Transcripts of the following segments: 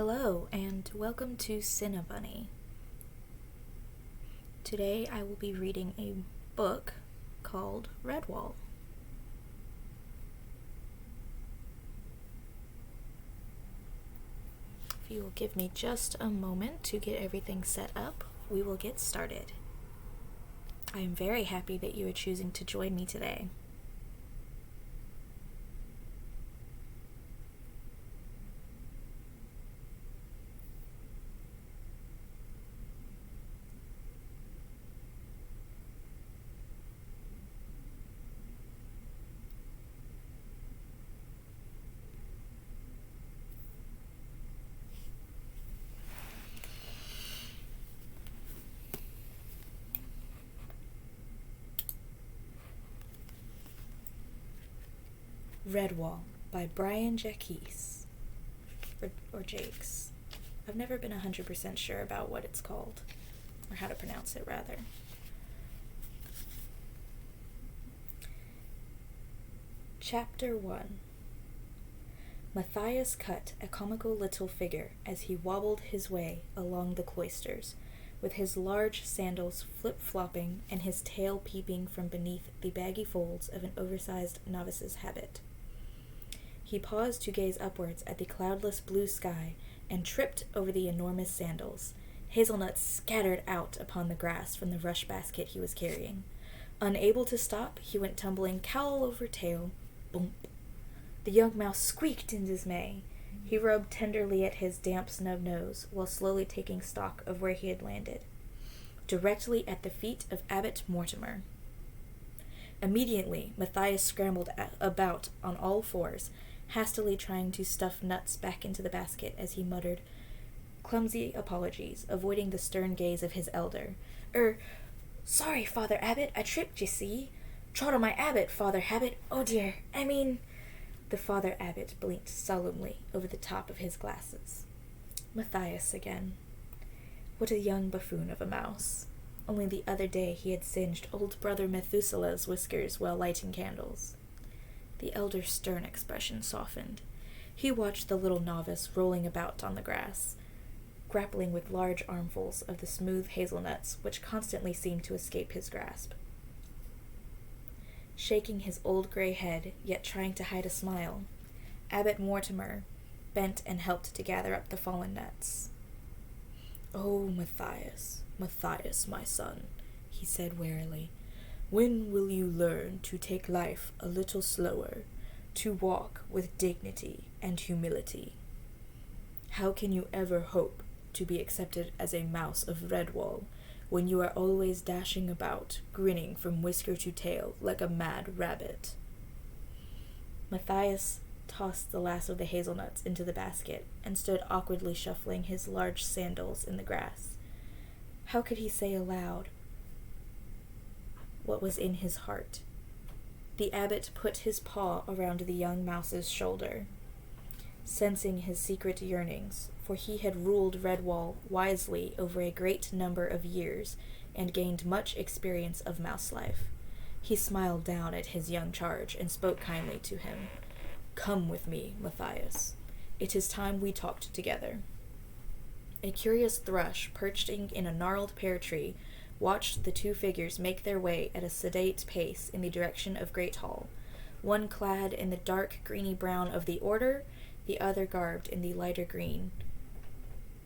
Hello, and welcome to Cinnabunny. Today I will be reading a book called Redwall. If you will give me just a moment to get everything set up, we will get started. I am very happy that you are choosing to join me today. Redwall by Brian Jacques, or Jacques. I've never been 100% sure about what it's called, or how to pronounce it, rather. Chapter 1. Matthias cut a comical little figure as he wobbled his way along the cloisters, with his large sandals flip-flopping and his tail peeping from beneath the baggy folds of an oversized novice's habit. He paused to gaze upwards at the cloudless blue sky and tripped over the enormous sandals. Hazelnuts scattered out upon the grass from the rush basket he was carrying. Unable to stop, he went tumbling cowl over tail. Boomp. The young mouse squeaked in dismay. He rubbed tenderly at his damp, snub nose while slowly taking stock of where he had landed. Directly at the feet of Abbot Mortimer. Immediately, Matthias scrambled about on all fours, hastily trying to stuff nuts back into the basket as he muttered clumsy apologies, avoiding the stern gaze of his elder. Sorry, Father Abbot, I tripped, you see. Trod on my abbot, Father Abbot. Oh dear, The Father Abbot blinked solemnly over the top of his glasses. Matthias again. What a young buffoon of a mouse. Only the other day he had singed old brother Methuselah's whiskers while lighting candles. The elder's stern expression softened. He watched the little novice rolling about on the grass, grappling with large armfuls of the smooth hazelnuts which constantly seemed to escape his grasp. Shaking his old gray head, yet trying to hide a smile, Abbot Mortimer bent and helped to gather up the fallen nuts. "Oh, Matthias, my son," he said wearily, "when will you learn to take life a little slower, to walk with dignity and humility? How can you ever hope to be accepted as a mouse of Redwall when you are always dashing about, grinning from whisker to tail like a mad rabbit?" Matthias tossed the last of the hazelnuts into the basket and stood awkwardly shuffling his large sandals in the grass. How could he say aloud what was in his heart? The abbot put his paw around the young mouse's shoulder, sensing his secret yearnings, for he had ruled Redwall wisely over a great number of years and gained much experience of mouse life. He smiled down at his young charge and spoke kindly to him. "Come with me, Matthias. It is time we talked together." A curious thrush, perching in a gnarled pear tree, watched the two figures make their way at a sedate pace in the direction of Great Hall, one clad in the dark greeny brown of the Order, the other garbed in the lighter green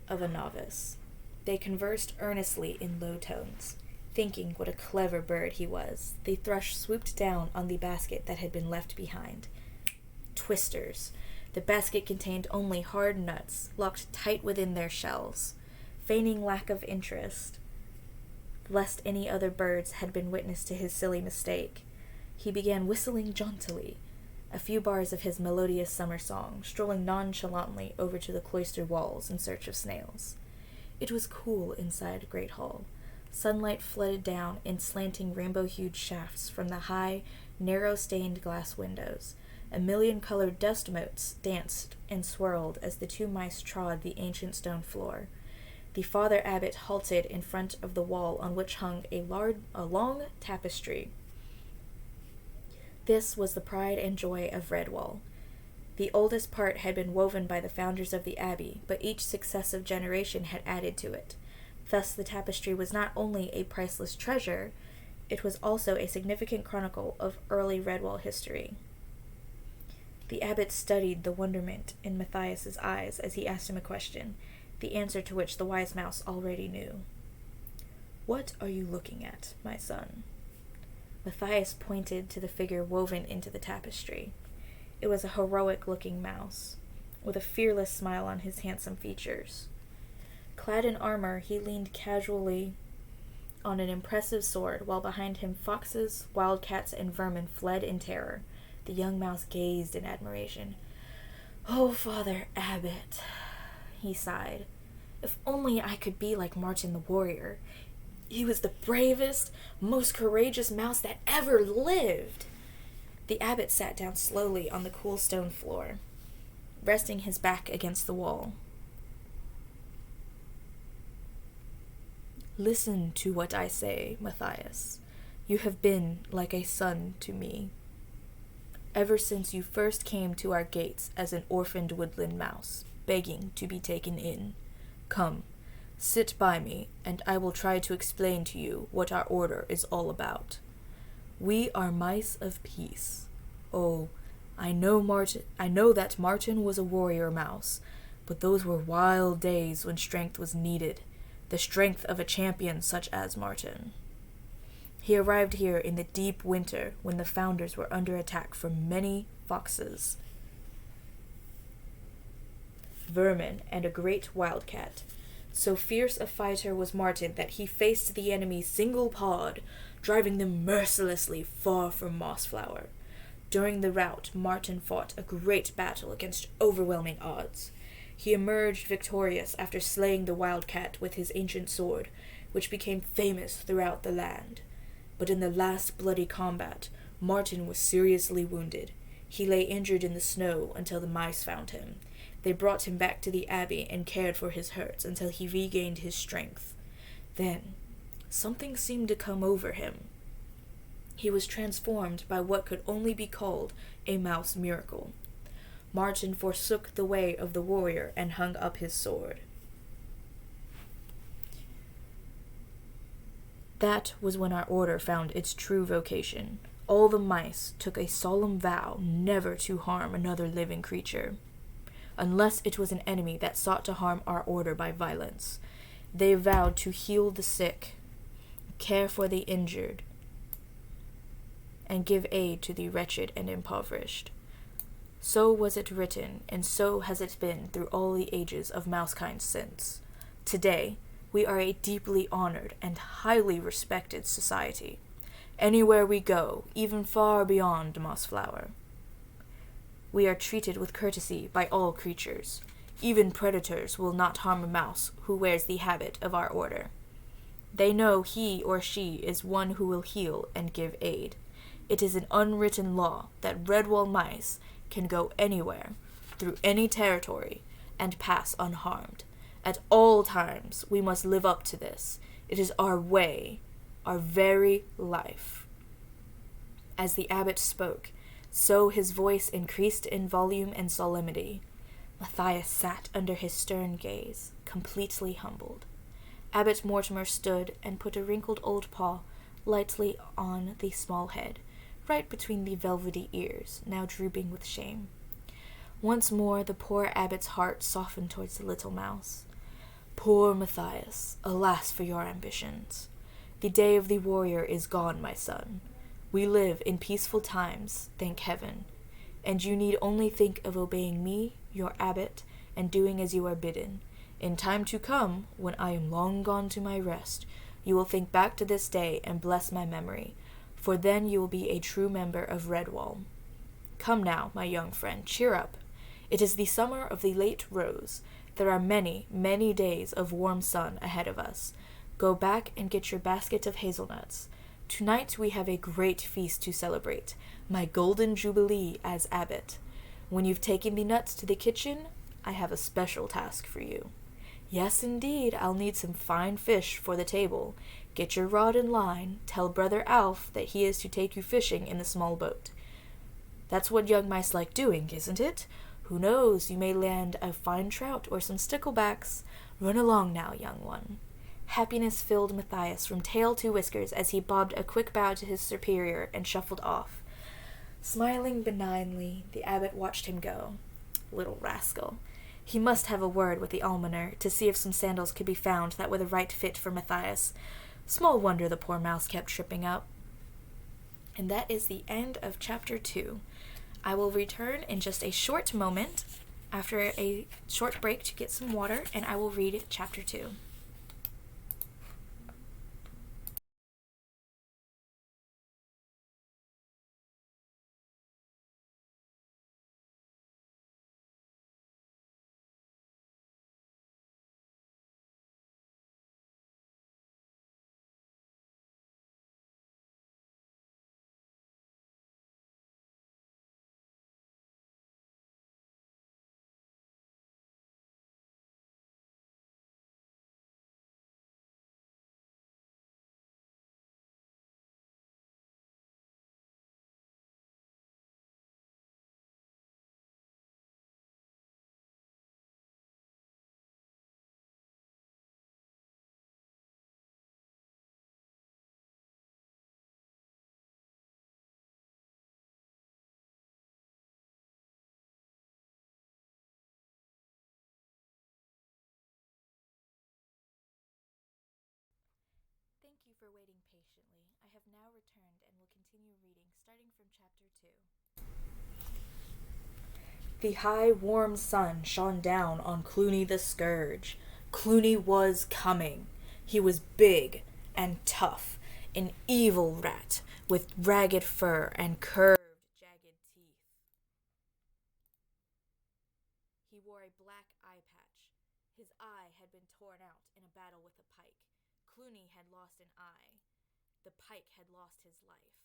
of a novice. They conversed earnestly in low tones. Thinking what a clever bird he was, the thrush swooped down on the basket that had been left behind. Twisters. The basket contained only hard nuts, locked tight within their shells. Feigning lack of interest, lest any other birds had been witness to his silly mistake, he began whistling jauntily a few bars of his melodious summer song, strolling nonchalantly over to the cloister walls in search of snails. It was cool inside Great Hall. Sunlight flooded down in slanting rainbow-hued shafts from the high, narrow-stained glass windows. A million-colored dust motes danced and swirled as the two mice trod the ancient stone floor. The Father Abbot halted in front of the wall on which hung a long tapestry. This was the pride and joy of Redwall. The oldest part had been woven by the founders of the abbey, but each successive generation had added to it. Thus the tapestry was not only a priceless treasure, it was also a significant chronicle of early Redwall history. The abbot studied the wonderment in Matthias's eyes as he asked him a question, the answer to which the wise mouse already knew. "What are you looking at, my son?" Matthias pointed to the figure woven into the tapestry. It was a heroic-looking mouse, with a fearless smile on his handsome features. Clad in armor, he leaned casually on an impressive sword, while behind him foxes, wildcats, and vermin fled in terror. The young mouse gazed in admiration. "Oh, Father Abbot," he sighed. "If only I could be like Martin the warrior. He was the bravest, most courageous mouse that ever lived." The abbot sat down slowly on the cool stone floor, resting his back against the wall. "Listen to what I say, Matthias. You have been like a son to me, ever since you first came to our gates as an orphaned woodland mouse, begging to be taken in. Come, sit by me, and I will try to explain to you what our order is all about. We are mice of peace. Oh, I know that Martin was a warrior mouse, but those were wild days when strength was needed, the strength of a champion such as Martin. He arrived here in the deep winter when the founders were under attack from many foxes, vermin, and a great wildcat. So fierce a fighter was Martin that he faced the enemy single-pawed, driving them mercilessly far from Mossflower. During the rout, Martin fought a great battle against overwhelming odds. He emerged victorious after slaying the wildcat with his ancient sword, which became famous throughout the land. But in the last bloody combat, Martin was seriously wounded. He lay injured in the snow until the mice found him. They brought him back to the abbey and cared for his hurts until he regained his strength. Then, something seemed to come over him. He was transformed by what could only be called a mouse miracle. Martin forsook the way of the warrior and hung up his sword. That was when our order found its true vocation. All the mice took a solemn vow never to harm another living creature, unless it was an enemy that sought to harm our order by violence. They vowed to heal the sick, care for the injured, and give aid to the wretched and impoverished. So was it written, and so has it been through all the ages of mousekind since. Today, we are a deeply honored and highly respected society. Anywhere we go, even far beyond Mossflower, we are treated with courtesy by all creatures. Even predators will not harm a mouse who wears the habit of our order. They know he or she is one who will heal and give aid. It is an unwritten law that Redwall mice can go anywhere, through any territory, and pass unharmed. At all times, we must live up to this. It is our way, our very life. As the abbot spoke, so his voice increased in volume and solemnity. Matthias sat under his stern gaze, completely humbled. Abbot Mortimer stood and put a wrinkled old paw lightly on the small head, right between the velvety ears, now drooping with shame. Once more the poor abbot's heart softened towards the little mouse. Poor Matthias, alas for your ambitions. The day of the warrior is gone, my son. We live in peaceful times, thank heaven, and you need only think of obeying me, your abbot, and doing as you are bidden. In time to come, when I am long gone to my rest, you will think back to this day and bless my memory, for then you will be a true member of Redwall. Come now, my young friend, cheer up. It is the summer of the late rose. There are many, many days of warm sun ahead of us. Go back and get your basket of hazelnuts. Tonight we have a great feast to celebrate, my golden Jubilee as abbot. When you've taken the nuts to the kitchen, I have a special task for you. Yes, indeed, I'll need some fine fish for the table. Get your rod and line. Tell Brother Alf that he is to take you fishing in the small boat. That's what young mice like doing, isn't it? Who knows, you may land a fine trout or some sticklebacks. Run along now, young one. Happiness filled Matthias from tail to whiskers as he bobbed a quick bow to his superior and shuffled off. Smiling benignly, the abbot watched him go. Little rascal. He must have a word with the almoner to see if some sandals could be found that were the right fit for Matthias. Small wonder the poor mouse kept tripping up. And that is the end of chapter 2. I will return in just a short moment after a short break to get some water, and I will read chapter 2. Thank you for waiting patiently. I have now returned and will continue reading, starting from chapter 2. The high, warm sun shone down on Clooney the Scourge. Clooney was coming. He was big and tough, an evil rat with ragged fur and curved, jagged teeth. He wore a black eye patch. His eye had been torn out in a battle with a pike. Clooney had lost an eye. The pike had lost his life.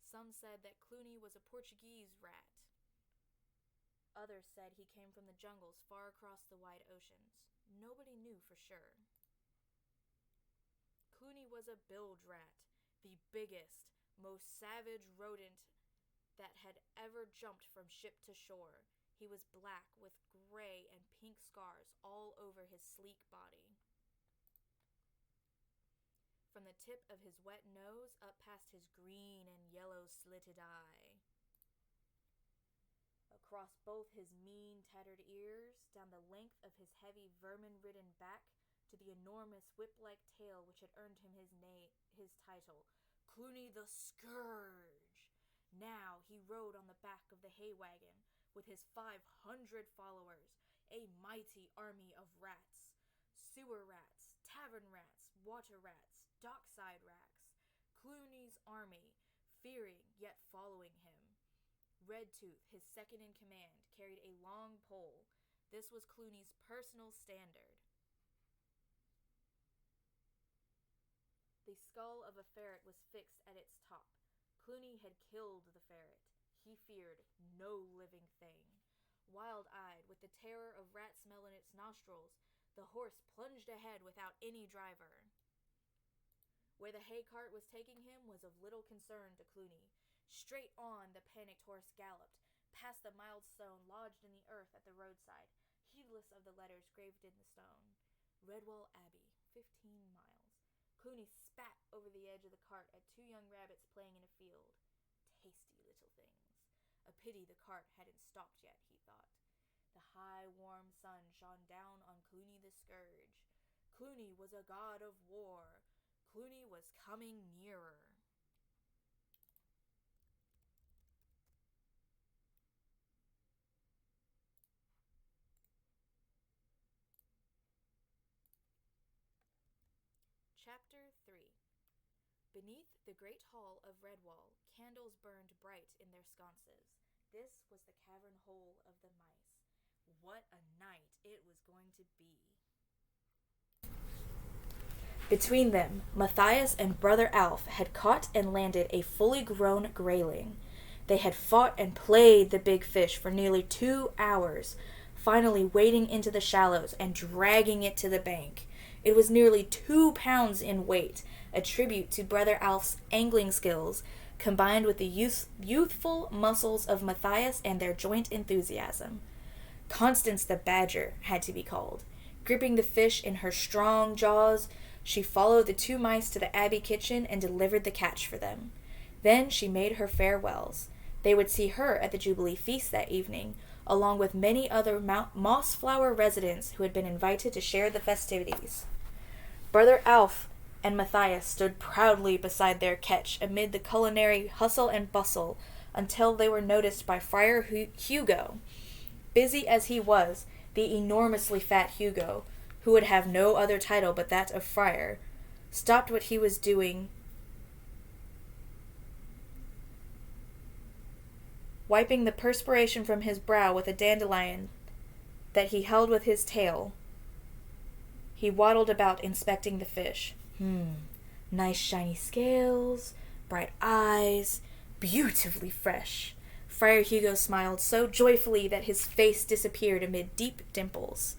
Some said that Clooney was a Portuguese rat. Others said he came from the jungles far across the wide oceans. Nobody knew for sure. Clooney was a bilge rat, the biggest, most savage rodent that had ever jumped from ship to shore. He was black with gray and pink scars all over his sleek body. From the tip of his wet nose up past his green and yellow slitted eye. Across both his mean, tattered ears, down the length of his heavy, vermin-ridden back, to the enormous whip-like tail which had earned him his title, Clooney the Scourge. Now he rode on the back of the hay wagon with his 500 followers, a mighty army of rats, sewer rats, tavern rats, water rats, dockside rats. Clooney's army, fearing yet following him. Redtooth, his second in command, carried a long pole. This was Clooney's personal standard. The skull of a ferret was fixed at its top. Clooney had killed the ferret. He feared no living thing. Wild-eyed, with the terror of rat smell in its nostrils, the horse plunged ahead without any driver. Where the hay cart was taking him was of little concern to Clooney. Straight on the panicked horse galloped, past the milestone lodged in the earth at the roadside, heedless of the letters graved in the stone. Redwall Abbey, 15 miles. Clooney spat over the edge of the cart at 2 young rabbits playing in a field. Tasty little things. A pity the cart hadn't stopped yet, he thought. The high, warm sun shone down on Clooney the Scourge. Clooney was a god of war. Clooney was coming nearer. Chapter 3. Beneath the great hall of Redwall, candles burned bright in their sconces. This was the cavern hole of the mice. What a night it was going to be. Between them, Matthias and Brother Alf had caught and landed a fully grown grayling. They had fought and played the big fish for nearly 2 hours, finally wading into the shallows and dragging it to the bank. It was nearly 2 pounds in weight, a tribute to Brother Alf's angling skills, combined with the youthful muscles of Matthias and their joint enthusiasm. Constance the Badger had to be called. Gripping the fish in her strong jaws, she followed the two mice to the abbey kitchen and delivered the catch for them. Then she made her farewells. They would see her at the Jubilee feast that evening, along with many other Mossflower residents who had been invited to share the festivities. Brother Alf and Matthias stood proudly beside their catch amid the culinary hustle and bustle until they were noticed by Friar Hugo. Busy as he was, the enormously fat Hugo, who would have no other title but that of friar, stopped what he was doing, wiping the perspiration from his brow with a dandelion that he held with his tail. He waddled about inspecting the fish. Nice shiny scales, bright eyes, beautifully fresh. Friar Hugo smiled so joyfully that his face disappeared amid deep dimples.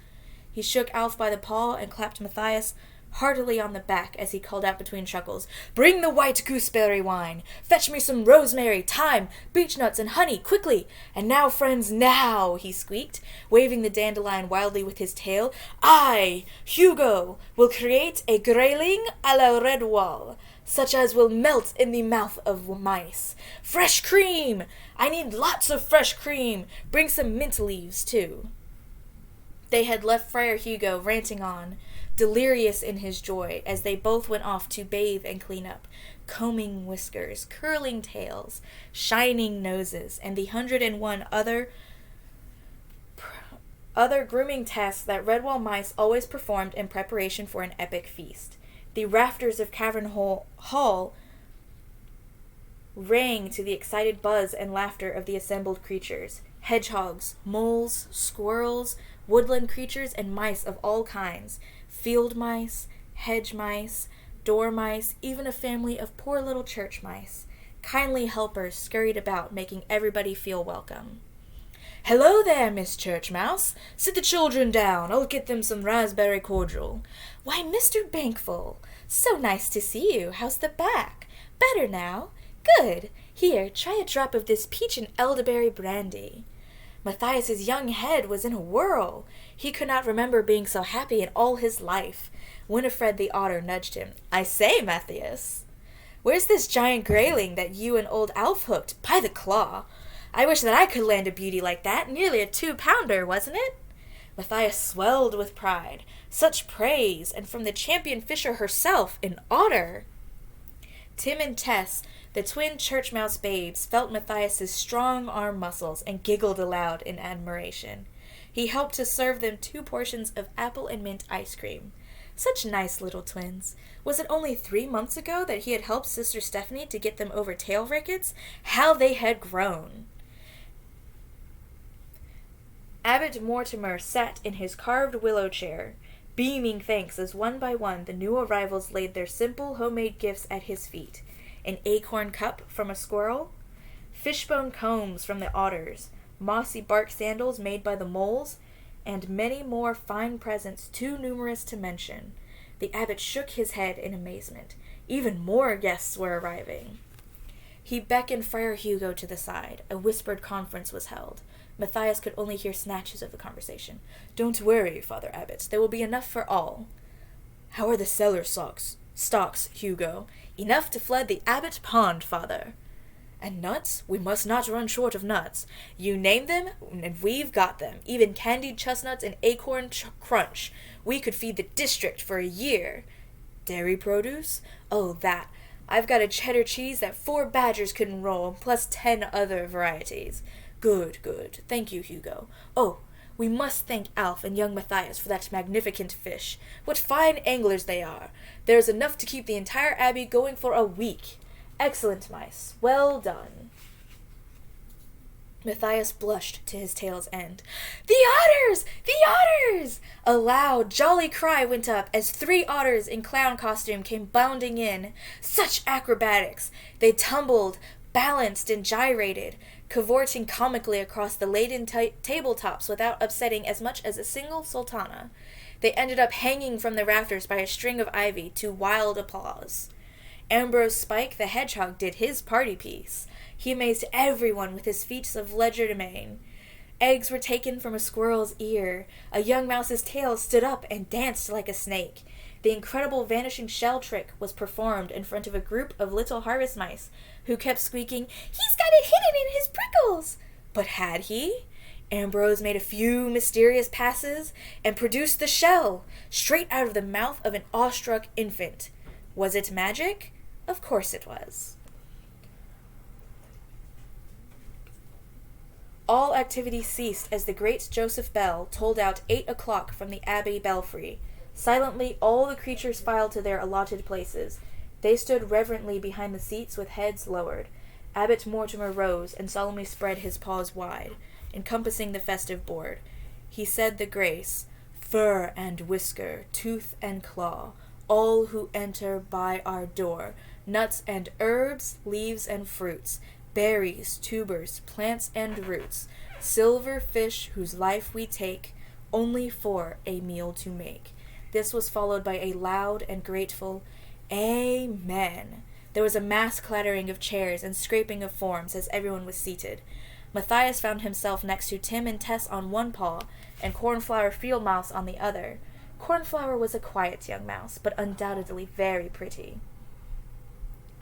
He shook Alf by the paw and clapped Matthias heartily on the back as he called out between chuckles, "Bring the white gooseberry wine! Fetch me some rosemary, thyme, beechnuts, and honey, quickly! And now, friends, now!" he squeaked, waving the dandelion wildly with his tail. "I, Hugo, will create a grayling a la Redwall, such as will melt in the mouth of mice. Fresh cream! I need lots of fresh cream! Bring some mint leaves, too." They had left Friar Hugo ranting on, delirious in his joy, as they both went off to bathe and clean up, combing whiskers, curling tails, shining noses, and the 101 other grooming tasks that Redwall mice always performed in preparation for an epic feast. The rafters of Cavern Hall rang to the excited buzz and laughter of the assembled creatures. Hedgehogs, moles, squirrels, woodland creatures, and mice of all kinds. Field mice, hedge mice, door mice, even a family of poor little church mice. Kindly helpers scurried about, making everybody feel welcome. "Hello there, Miss Church Mouse. Sit the children down. I'll get them some raspberry cordial." "Why, Mr. Bankful, so nice to see you. How's the back? Better now? Good. Here, try a drop of this peach and elderberry brandy." Matthias's young head was in a whirl. He could not remember being so happy in all his life. Winifred the Otter nudged him. "I say, Matthias, where's this giant grayling that you and old Alf hooked? By the claw! I wish that I could land a beauty like that. Nearly a 2-pounder, wasn't it?" Matthias swelled with pride. Such praise, and from the champion fisher herself, an otter! Tim and Tess, the twin church mouse babes, felt Matthias's strong arm muscles and giggled aloud in admiration. He helped to serve them 2 portions of apple and mint ice cream. Such nice little twins. Was it only 3 months ago that he had helped Sister Stephanie to get them over tail rickets? How they had grown! Abbot Mortimer sat in his carved willow chair, beaming thanks as one by one the new arrivals laid their simple homemade gifts at his feet. An acorn cup from a squirrel, fishbone combs from the otters, mossy bark sandals made by the moles, and many more fine presents too numerous to mention. The abbot shook his head in amazement. Even more guests were arriving. He beckoned Friar Hugo to the side. A whispered conference was held. Matthias could only hear snatches of the conversation. "Don't worry, Father Abbot. There will be enough for all." "How are the cellar stocks, Hugo?" "Enough to flood the Abbot Pond, Father." "And nuts? We must not run short of nuts." "You name them, and we've got them. Even candied chestnuts and acorn crunch. We could feed the district for a year." "Dairy produce?" "Oh, that. I've got a cheddar cheese that 4 badgers couldn't roll, plus 10 other varieties." Good, good. Thank you, Hugo. Oh, we must thank Alf and young Matthias for that magnificent fish. What fine anglers they are. There is enough to keep the entire abbey going for a week. Excellent, mice. Well done. Matthias blushed to his tail's end. "The otters! The otters!" A loud, jolly cry went up as 3 otters in clown costume came bounding in. Such acrobatics! They tumbled, balanced, and gyrated, cavorting comically across the laden tabletops without upsetting as much as a single sultana. They ended up hanging from the rafters by a string of ivy to wild applause. Ambrose Spike the Hedgehog did his party piece. He amazed everyone with his feats of legerdemain. Eggs were taken from a squirrel's ear. A young mouse's tail stood up and danced like a snake. The incredible vanishing shell trick was performed in front of a group of little harvest mice who kept squeaking, "He's got it hidden in his prickles!" But had he? Ambrose made a few mysterious passes and produced the shell, straight out of the mouth of an awestruck infant. Was it magic? Of course it was. All activity ceased as the great Joseph Bell tolled out 8 o'clock from the Abbey belfry. Silently, all the creatures filed to their allotted places. They stood reverently behind the seats with heads lowered. Abbot Mortimer rose and solemnly spread his paws wide, encompassing the festive board. He said the grace, "Fur and whisker, tooth and claw, all who enter by our door, nuts and herbs, leaves and fruits, berries, tubers, plants and roots, silver fish whose life we take, only for a meal to make." This was followed by a loud and grateful "Amen." There was a mass clattering of chairs and scraping of forms as everyone was seated. Matthias found himself next to Tim and Tess on one paw, and Cornflower Field Mouse on the other. Cornflower was a quiet young mouse, but undoubtedly very pretty.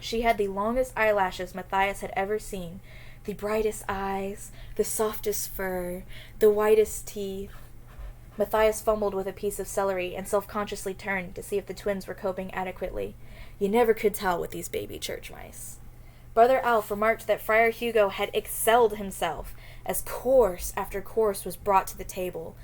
She had the longest eyelashes Matthias had ever seen, the brightest eyes, the softest fur, the whitest teeth. Matthias fumbled with a piece of celery and self-consciously turned to see if the twins were coping adequately. You never could tell with these baby church mice. Brother Alf remarked that Friar Hugo had excelled himself, as course after course was brought to the table.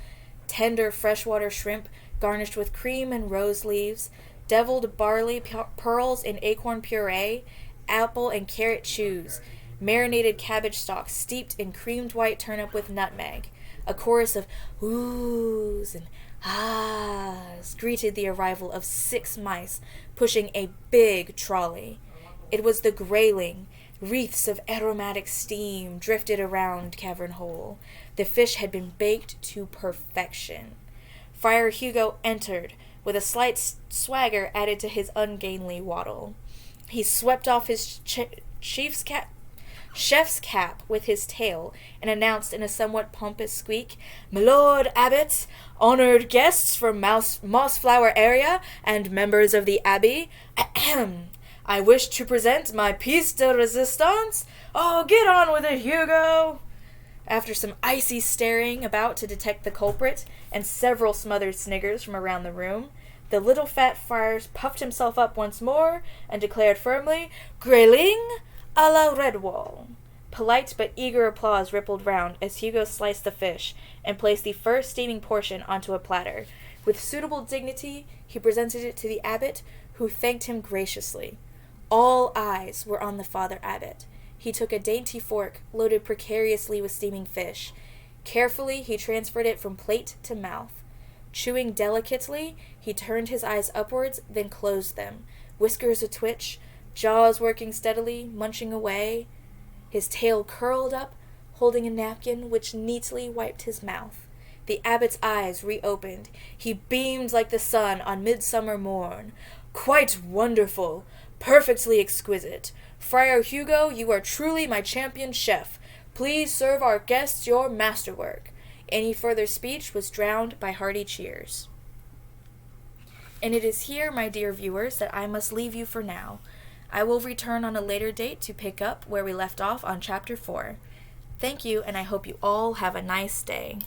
Tender freshwater shrimp garnished with cream and rose leaves, deviled barley pearls in acorn puree, apple and carrot chews, marinated cabbage stalks steeped in creamed white turnip with nutmeg. A chorus of oohs and ahs greeted the arrival of 6 mice pushing a big trolley. It was the grayling. Wreaths of aromatic steam drifted around cavern hole. The fish had been baked to perfection. Friar Hugo entered, with a slight swagger added to his ungainly waddle. He swept off his chef's cap with his tail, and announced in a somewhat pompous squeak, "My Lord Abbot, honored guests from Mossflower area, and members of the Abbey, ahem, I wish to present my piece de resistance. Oh, get on with it, Hugo!" After some icy staring about to detect the culprit, and several smothered sniggers from around the room, the little fat friar puffed himself up once more, and declared firmly, "Grayling a la Redwall." Polite but eager applause rippled round as Hugo sliced the fish and placed the first steaming portion onto a platter. With suitable dignity, he presented it to the abbot, who thanked him graciously. All eyes were on the Father Abbot. He took a dainty fork, loaded precariously with steaming fish. Carefully, he transferred it from plate to mouth. Chewing delicately, he turned his eyes upwards, then closed them, whiskers a twitch, jaws working steadily, munching away. His tail curled up, holding a napkin which neatly wiped his mouth. The abbot's eyes reopened. He beamed like the sun on midsummer morn. "Quite wonderful! Perfectly exquisite! Friar Hugo, you are truly my champion chef. Please serve our guests your masterwork." Any further speech was drowned by hearty cheers. And it is here, my dear viewers, that I must leave you for now. I will return on a later date to pick up where we left off on Chapter 4. Thank you, and I hope you all have a nice day.